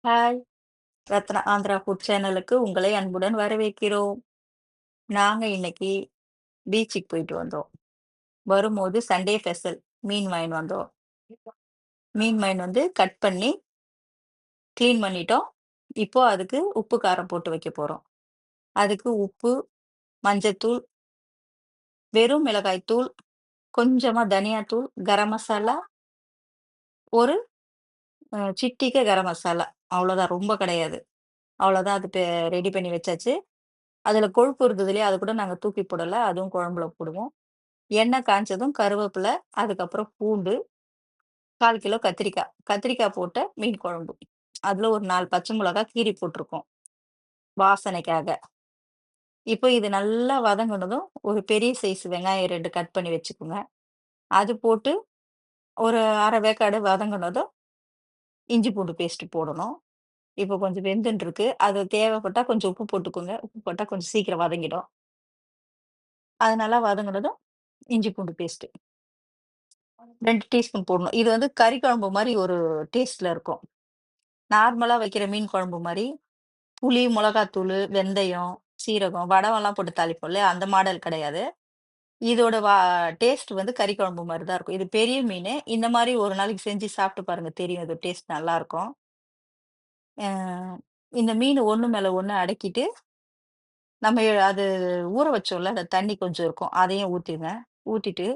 Hi! Ratna Andhra food சேனலுக்கு உங்களை அன்புடன் வரவேற்கிறோம். நாங்க இன்னைக்கு பீச்சுக்கு போயிட்டு வந்தோம். வரும்போது சண்டே ஸ்பெஷல் மீன் வாங்கின்னு வந்தோம். மீன் வாங்கின்னு வந்து கட் பண்ணி கிளீன் பண்ணிட்டோம். இப்போ அதுக்கு உப்பு, காரம் போட்டு வைக்க போறோம். அதுக்கு உப்பு, மஞ்சத்தூள், வெறும் மிளகாய் தூள், கொஞ்சமா தனியாத்தூள், கரம் மசாலா, ஒரு சிட்டிகை கரம் மசாலா. அவ்வளோதான், ரொம்ப கிடையாது. அவ்வளோதான் அது ரெடி பண்ணி வச்சாச்சு. அதுல கொழுப்பு இருந்தது இல்லையா? அத கூட நாங்க தூக்கி போடல. அதுவும் குழம்புல போடுவோம். எண்ணெய் காய்ஞ்சதும் கருவேப்பிலை, அதுக்கப்புறம் பூண்டு, 1/4 கிலோ கத்திரிக்காய். கத்திரிக்காய் போட்ட மீன் குழம்பு. அதுல ஒரு 4 பச்சை மிளகாய் கீறி போட்டுருக்கோம், வாசனைக்காக. இப்போ இது நல்லா வதங்குனதும், ஒரு பெரிய சைஸ் வெங்காயம் 2 கட் பண்ணி வச்சுக்கோங்க. அது போட்டு ஒரு 1/2 வேக்காடு வதங்குனதும், இஞ்சி பூண்டு பேஸ்ட் போடணும். இப்போ கொஞ்சம் வெந்துன்னு இருக்கு. அது தேவைப்பட்டா கொஞ்சம் உப்பு போட்டுக்கோங்க. உப்பு போட்டா கொஞ்சம் சீக்கிரம் வதங்கிடும். அது நல்லா வதங்குனதும், இஞ்சி பூண்டு பேஸ்ட் 2 டீஸ்பூன் போடணும். இது வந்து கறி குழம்பு மாரி ஒரு டேஸ்ட்ல இருக்கும். நார்மலா வைக்கிற மீன் குழம்பு மாரி, புளி, மொளகாத்தூளு, வெந்தயம், சீரகம், வடவம்லாம் போட்டு தாளிப்போம்ல, அந்த மாடல் கிடையாது. இதோட டேஸ்ட் வந்து கறி குழம்பு மாரி தான் இருக்கும். இது பெரிய மீனு. இந்த மாரி ஒரு நாளைக்கு செஞ்சு சாப்பிட்டு பாருங்க தெரியும். இது டேஸ்ட் நல்லாருக்கும். அ இந்த மீன் ஒண்ணு மேல ஒண்ணு அடுக்கிட்டு, நம்ம அது ஊற வச்சோம்ல, அந்த தண்ணி கொஞ்சம் இருக்கும். அதையும் ஊத்திருங்க. ஊத்திட்டு,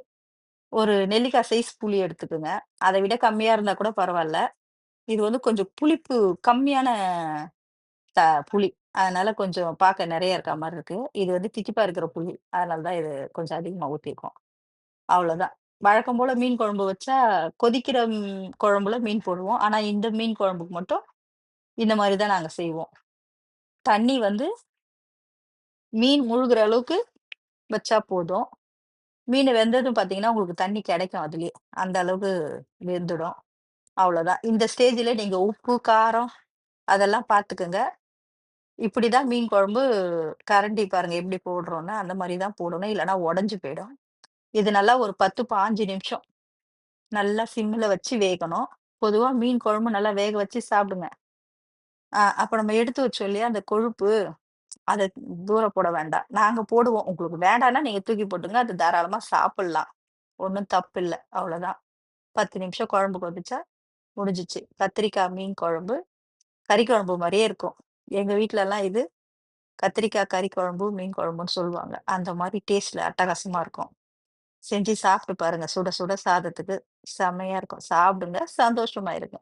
ஒரு நெல்லிக்காய் சைஸ் புளி எடுத்துக்கங்க. அத விட கம்மியா இருந்தா கூட பரவால்ல. இது வந்து கொஞ்சம் புளிப்பு கம்மியான த புளி. அதனால கொஞ்சம் பார்க்க நெறைய இருக்கா மாரி இருக்கு. இது வந்து தித்திப்பா இருக்கிற புளி. அதனால தான் இது கொஞ்சம் அதிகமா ஊத்தியிருக்கோம். அவ்வளோதான். வழக்கம் போல மீன் குழம்பு வச்சா, கொதிக்கிற குழம்புல மீன் போடுவோம். ஆனா இந்த மீன் குழம்புக்கு மட்டும் இந்த மாரி தான் நாங்க செய்வோம். தண்ணி வந்து மீன் முழுகுற அளவுக்கு வச்சா போதும். மீன் வெந்ததும் பார்த்தீங்கன்னா, உங்களுக்கு தண்ணி கிடைக்கும் அதிலயே. அந்த அளவுக்கு வெந்துடும். அவ்வளோதான். இந்த ஸ்டேஜ்ல நீங்க உப்பு, காரம் அதெல்லாம் பார்த்துக்கங்க. இப்படிதான் மீன் குழம்பு கரண்டி பாருங்க எப்படி போடுறோம்ன்னு, அந்த மாரி தான் போடணும். இல்லன்னா உடைஞ்சு போயிடும். இது நல்லா ஒரு 10, 5 நிமிஷம் நல்லா சிம்ல வச்சு வேகணும். பொதுவா மீன் குழம்பு நல்லா வேக வச்சு சாப்பிடுங்க. அப்ப நம்ம எடுத்து வச்சோம் இல்லையா, அந்த கொழுப்பு, அத தூர போட வேண்டாம். நாங்க போடுவோம். உங்களுக்கு வேண்டான்னா நீங்க தூக்கி போட்டுங்க. அது தாராளமா சாப்பிடலாம். ஒண்ணும் தப்பில்ல. அவ்வளோதான். 10 நிமிஷம் குழம்பு கொதிச்சா முடிஞ்சுச்சு. கத்திரிக்காய் மீன் குழம்பு, கறி குழம்பு மாரியே இருக்கும். எங்க வீட்லலாம் இது கத்திரிக்காய் கறி குழம்பு, மீன் குழம்புன்னு சொல்லுவாங்க. அந்த மாரி டேஸ்ட்ல அட்டகாசமா இருக்கும். செஞ்சு சாப்பிட்டு பாருங்க. சுட சுட சாதத்துக்கு செம்மையா இருக்கும். சாப்பிடுங்க, சந்தோஷமா இருங்க.